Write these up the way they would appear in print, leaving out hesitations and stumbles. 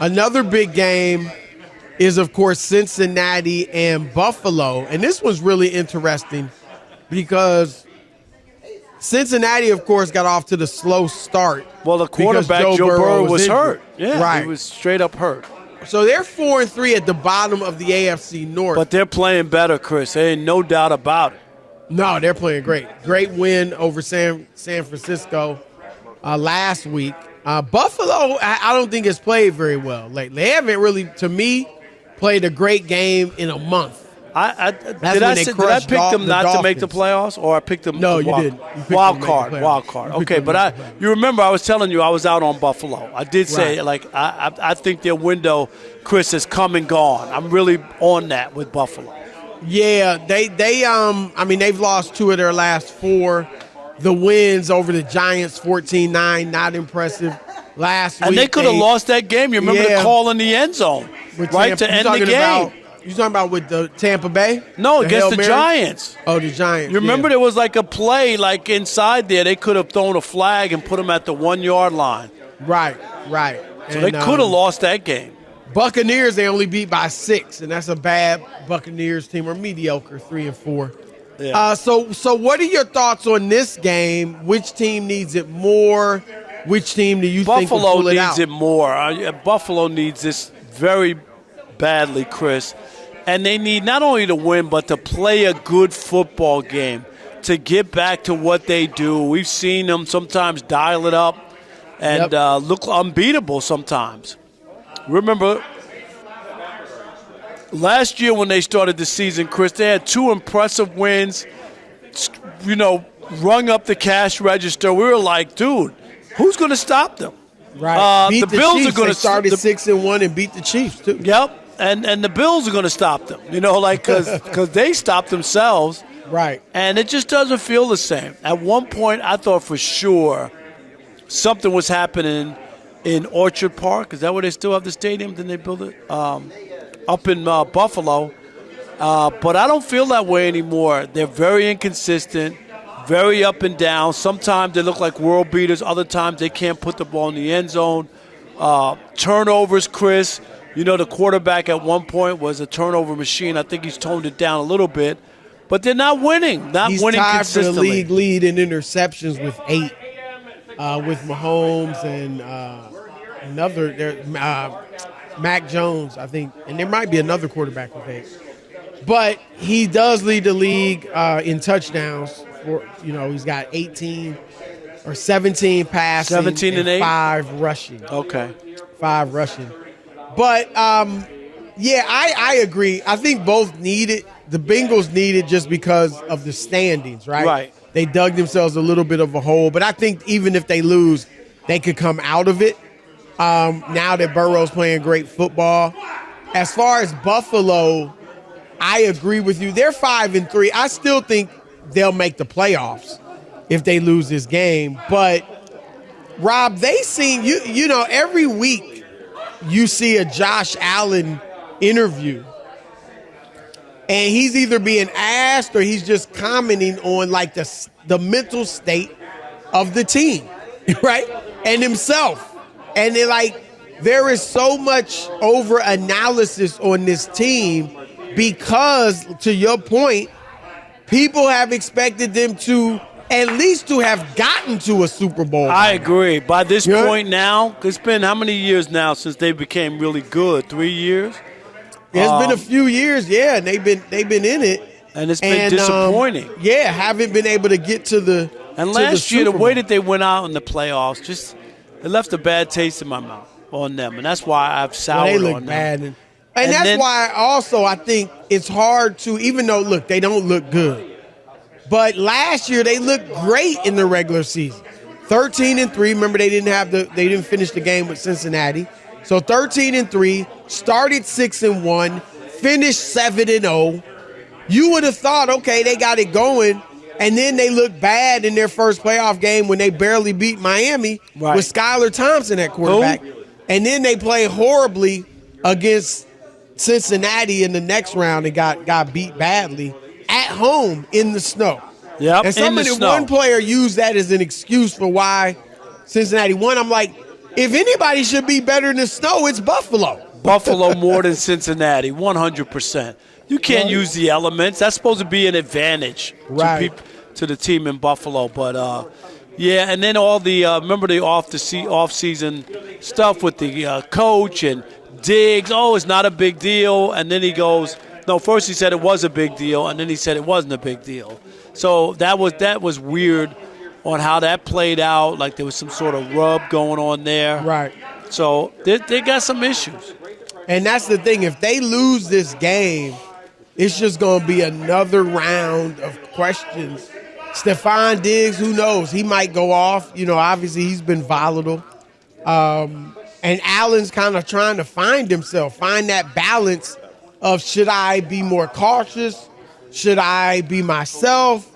Another big game is, of course, Cincinnati and Buffalo. And this was really interesting because Cincinnati, of course, got off to the slow start. Well, the quarterback, Joe Burrow, was hurt. Yeah, right. He was straight up hurt. So they're 4-3 at the bottom of the AFC North. But they're playing better, Chris. There ain't no doubt about it. No, they're playing great. Great win over San Francisco last week. Buffalo, I don't think has played very well lately. They haven't really, to me, played a great game in a month. Did I pick them not to make the playoffs, or I picked them? No, you didn't. Wild card. Okay, but you remember I was telling you I was out on Buffalo. I did say I think their window, Chris, has come and gone. I'm really on that with Buffalo. Yeah, they've lost 2 of their last 4. The wins over the Giants, 14-9, not impressive. Last week, and they could have lost that game. You remember the call in the end zone, right, to end the game. You talking about with the Tampa Bay? No, against the Giants. Oh, the Giants. You remember there was like a play like inside there. They could have thrown a flag and put them at the 1-yard line. Right. So they could have lost that game. Buccaneers, they only beat by 6, and that's a bad Buccaneers team, or mediocre, 3-4. Yeah. So what are your thoughts on this game? Which team needs it more? Which team do you think will pull it out? Buffalo needs it more. Buffalo needs this very badly, Chris. And they need not only to win, but to play a good football game, to get back to what they do. We've seen them sometimes dial it up and look unbeatable sometimes. Remember, last year when they started the season, Chris, they had 2 impressive wins, rung up the cash register. We were like, dude, who's going to stop them? Right. Beat the Bills Chiefs. are going to started 6-1 and beat the Chiefs, too. Yep. And the Bills are going to stop them, because they stopped themselves. Right. And it just doesn't feel the same. At one point, I thought for sure something was happening in Orchard Park. Is that where they still have the stadium? Didn't they build it? Up in Buffalo. But I don't feel that way anymore. They're very inconsistent, very up and down. Sometimes they look like world beaters. Other times they can't put the ball in the end zone. Turnovers, Chris. The quarterback at one point was a turnover machine. I think he's toned it down a little bit. But they're not winning. He's winning tied consistently. for the league lead in interceptions with 8, with Mahomes and Mac Jones, I think. And there might be another quarterback with 8. But he does lead the league in touchdowns. He's got 18 or 17 passing, 17 and 8? 5 rushing. Okay. 5 rushing. But, I agree. I think both need it. The Bengals need it just because of the standings, right? Right. They dug themselves a little bit of a hole. But I think even if they lose, they could come out of it now that Burrow's playing great football. As far as Buffalo, I agree with you. They're 5-3. I still think they'll make the playoffs if they lose this game. But, Rob, they seem, every week, you see a Josh Allen interview, and he's either being asked or he's just commenting on like the mental state of the team, right? And himself. And there is so much over analysis on this team because, to your point, people have expected them to at least to have gotten to a Super Bowl. I agree. By this point now, it's been how many years now since they became really good? 3 years? It's been a few years, and they've been in it. And it's been disappointing. Haven't been able to get to the And last year, the way that they went out in the playoffs, it left a bad taste in my mouth on them. And that's why I've soured they look on bad. them. And that's why also I think it's hard to, even though, look, they don't look good. But last year they looked great in the regular season. 13-3. Remember, they didn't finish the game with Cincinnati. So 13-3, started 6-1, finished 7-0. You would have thought, okay, they got it going, and then they looked bad in their first playoff game when they barely beat Miami with Skylar Thompson at quarterback. Who? And then they played horribly against Cincinnati in the next round and got beat badly at home in the snow. Yep, and one player used that as an excuse for why Cincinnati won. I'm like, if anybody should be better than Snow, it's Buffalo. Buffalo more than Cincinnati, 100%. You can't use the elements. That's supposed to be an advantage to the team in Buffalo. But, yeah, and then all the remember the off-season stuff with the coach and Diggs. Oh, it's not a big deal. And then he goes, no, first he said it was a big deal, and then he said it wasn't a big deal. So that was weird on how that played out. Like there was some sort of rub going on there. Right. So they got some issues. And that's the thing. If they lose this game, it's just going to be another round of questions. Stephon Diggs, who knows? He might go off. You know, obviously he's been volatile. And Allen's kind of trying to find himself, find that balance of should I be more cautious? Should I be myself?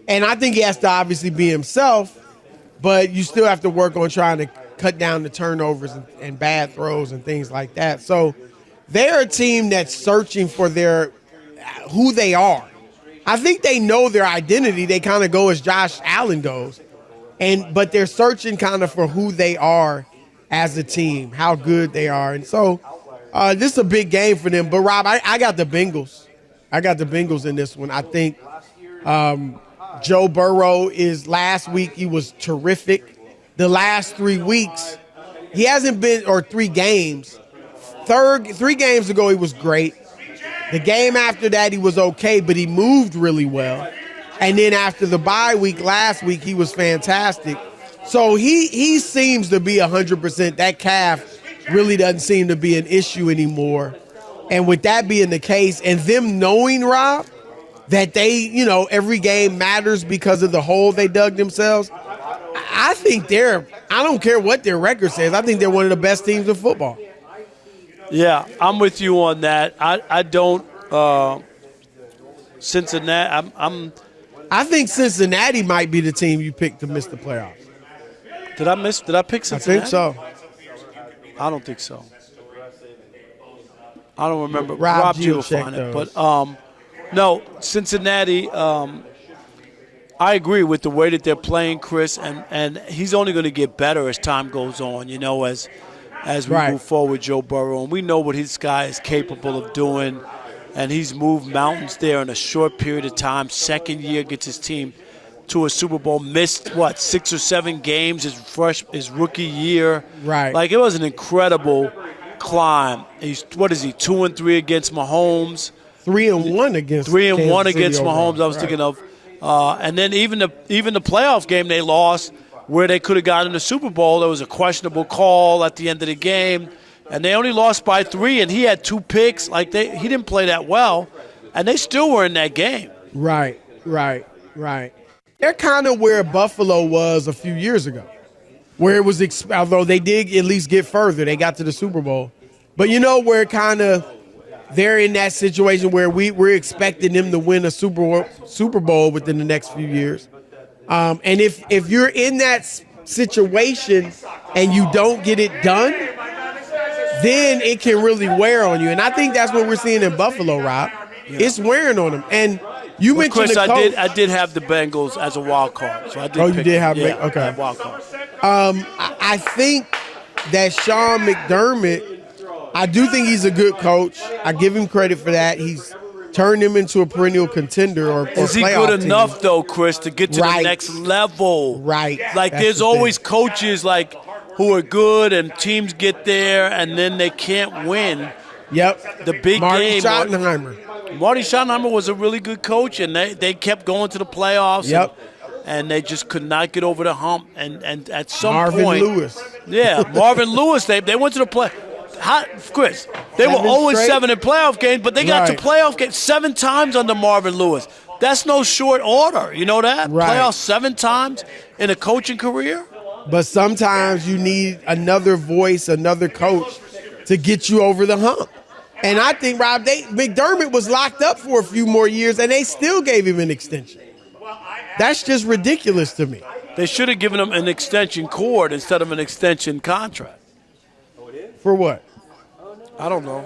And I think he has to obviously be himself, but you still have to work on trying to cut down the turnovers and bad throws and things like that. So they're a team that's searching for who they are. I think they know their identity. They kind of go as Josh Allen goes, but they're searching kind of for who they are as a team, how good they are. And so this is a big game for them. But, Rob, I got the Bengals. I got the Bengals in this one. I think Joe Burrow last week he was terrific. The last 3 weeks, he hasn't been, or 3 games. 3 games ago he was great. The game after that he was okay, but he moved really well. And then after the bye week last week, he was fantastic. So he seems to be 100%. That calf really doesn't seem to be an issue anymore. And with that being the case, and them knowing, Rob, that they, every game matters because of the hole they dug themselves, I think I don't care what their record says, I think they're one of the best teams in football. Yeah, I'm with you on that. I don't Cincinnati. I think Cincinnati might be the team you picked to miss the playoffs. Did I pick Cincinnati? I think so. I don't think so. I don't remember. Rob G will find it. But no, Cincinnati. I agree with the way that they're playing, Chris, and he's only going to get better as time goes on. As we move forward, Joe Burrow, and we know what his guy is capable of doing, and he's moved mountains there in a short period of time. Second year gets his team to a Super Bowl. Missed 6 or 7 games his rookie year. Right. Like it was an incredible climb. He's 2-3 against Mahomes. 3-1 against. 3-1 against overall. Mahomes. I was thinking of, and then even the playoff game they lost, where they could have gotten the Super Bowl. There was a questionable call at the end of the game, and they only lost by 3. And he had 2 picks. He didn't play that well, and they still were in that game. Right. They're kind of where Buffalo was a few years ago, where it was, although they did at least get further, they got to the Super Bowl. But where kind of they're in that situation where we're expecting them to win a Super Bowl within the next few years. And if you're in that situation and you don't get it done, then it can really wear on you. And I think that's what we're seeing in Buffalo, Rob. Yeah. It's wearing on them. And you mentioned Chris, the coach. I did have the Bengals as a wild card. So I did. Oh, you did have them? Yeah, okay. Wild card. I think that Sean McDermott, I do think he's a good coach. I give him credit for that. He's turned him into a perennial contender or is he good enough, though, Chris, to get to the next level? Right. There's always coaches who are good and teams get there and then they can't win. Yep. The big Marty game. Schottenheimer. Marty Schottenheimer was a really good coach, and they kept going to the playoffs. Yep. And they just could not get over the hump. And at some point. Marvin Lewis. Yeah, Marvin Lewis. They went to the play. Chris, they were 0-7 in playoff games, but they got to playoff games 7 times under Marvin Lewis. That's no short order. You know that? Right. Playoffs 7 times in a coaching career? But sometimes you need another voice, another coach to get you over the hump. And I think, Rob, McDermott was locked up for a few more years, and they still gave him an extension. That's just ridiculous to me. They should have given him an extension cord instead of an extension contract. For what? I don't know.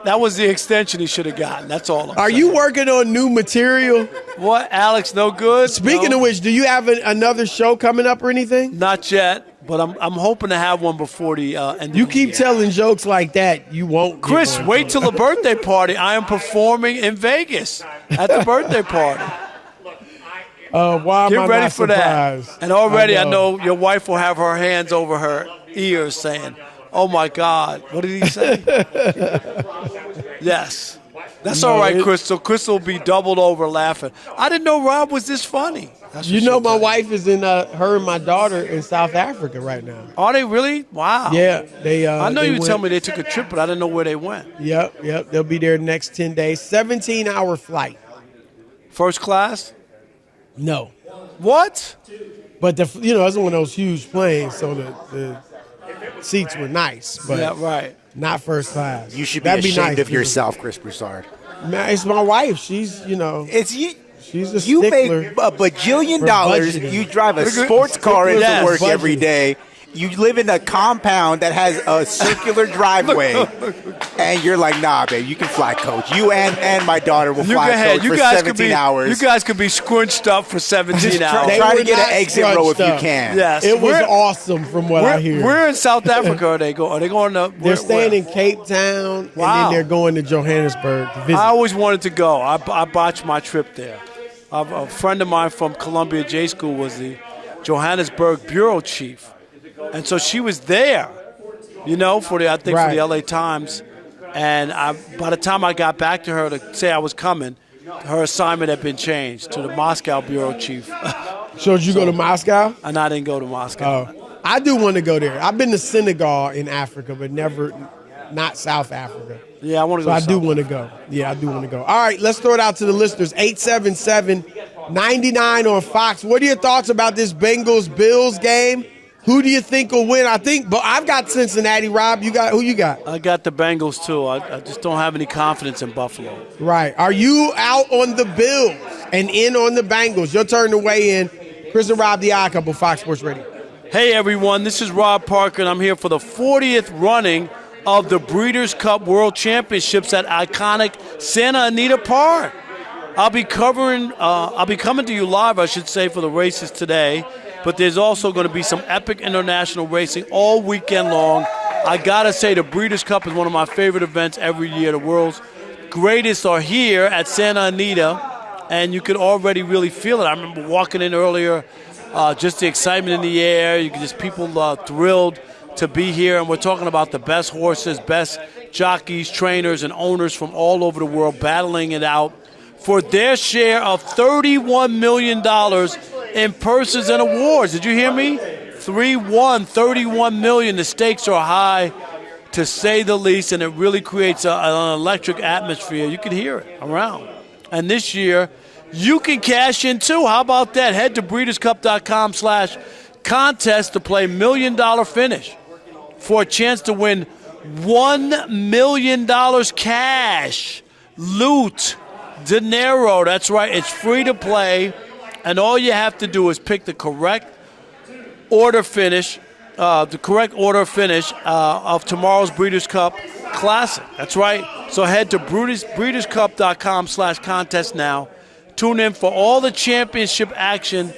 That was the extension he should have gotten. That's all. Are you working on new material? What, Alex? No good? Speaking of which, do you have another show coming up or anything? Not yet, but I'm hoping to have one before the end. You of the keep year. telling jokes like that, you won't. Chris, wait till the birthday party. I am performing in Vegas at the birthday party. Why am Get I ready not for surprised? that. And already I know your wife will have her hands over her ears saying, "Oh my God, what did he say?" Yes. That's all right, Crystal. Crystal will be doubled over laughing. I didn't know Rob was this funny. You know, my wife is in her and my daughter in South Africa right now. Are they really? Wow. Yeah, they. I know they you went, tell me they took a trip, but I didn't know where they went. Yep. They'll be there the next 10 days. 17-hour flight. First class? No. What? But it's one of those huge planes, so the seats were nice. But Yeah, right. not first class. You should be That'd ashamed nice, of yourself, Chris Broussard. Man, it's my wife. She's It's you. she's a You stickler. make a bajillion for dollars. budgeting. You drive a sports car into Yes. work every Budgeting. day. You live in a compound that has a circular driveway, and you're like, nah, babe, you can fly coach. You and my daughter will You fly go ahead. coach You for guys 17 hours. You guys could be scrunched up for 17 hours. They Try were to get not an exit row if scrunched you up. can. Yes. It was Where- awesome from what I hear. Where in South Africa are they going? Are they going to? They're staying in Cape Town, Wow. and then they're going to Johannesburg to visit. I always wanted to go. I botched my trip there. A friend of mine from Columbia J School was the Johannesburg bureau chief, and so she was there, for the for Right. the LA Times. And by the time I got back to her to say I was coming, her assignment had been changed to the Moscow bureau chief, So did you go to Moscow? and I didn't go to Moscow. I do want to go there. I've been to Senegal in Africa, but not South Africa. Yeah, I want to So go. I do south. want to go. Yeah, I do want to go. All right, let's throw it out to the listeners. 877-99 on Fox. What are your thoughts about this Bengals-Bills game? Who do you think will win? But I've got Cincinnati. Rob, who you got? I got the Bengals too. I just don't have any confidence in Buffalo. Right. Are you out on the Bills and in on the Bengals? Your turn to weigh in. Chris and Rob, the Odd Couple, Fox Sports Radio. Hey everyone, this is Rob Parker, and I'm here for the 40th running of the Breeders' Cup World Championships at iconic Santa Anita Park. I'll be coming to you live, I should say, for the races today. But there's also going to be some epic international racing all weekend long. I gotta say, the Breeders' Cup is one of my favorite events every year. The world's greatest are here at Santa Anita, and you can already really feel it. I remember walking in earlier, just the excitement in the air. You can just people thrilled to be here, and we're talking about the best horses, best jockeys, trainers, and owners from all over the world battling it out for their share of $31 million in purses and awards. Did you hear me? 3-1, $31 million. The stakes are high, to say the least, and it really creates an electric atmosphere. You can hear it around. And this year, you can cash in too. How about that? Head to breederscup.com/contest to play $1 Million Finish for a chance to win $1 million cash, loot, dinero. That's right. It's free to play, and all you have to do is pick the correct order finish, of tomorrow's Breeders' Cup Classic. That's right. So head to breederscup.com/contest now. Tune in for all the championship action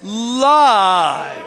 live.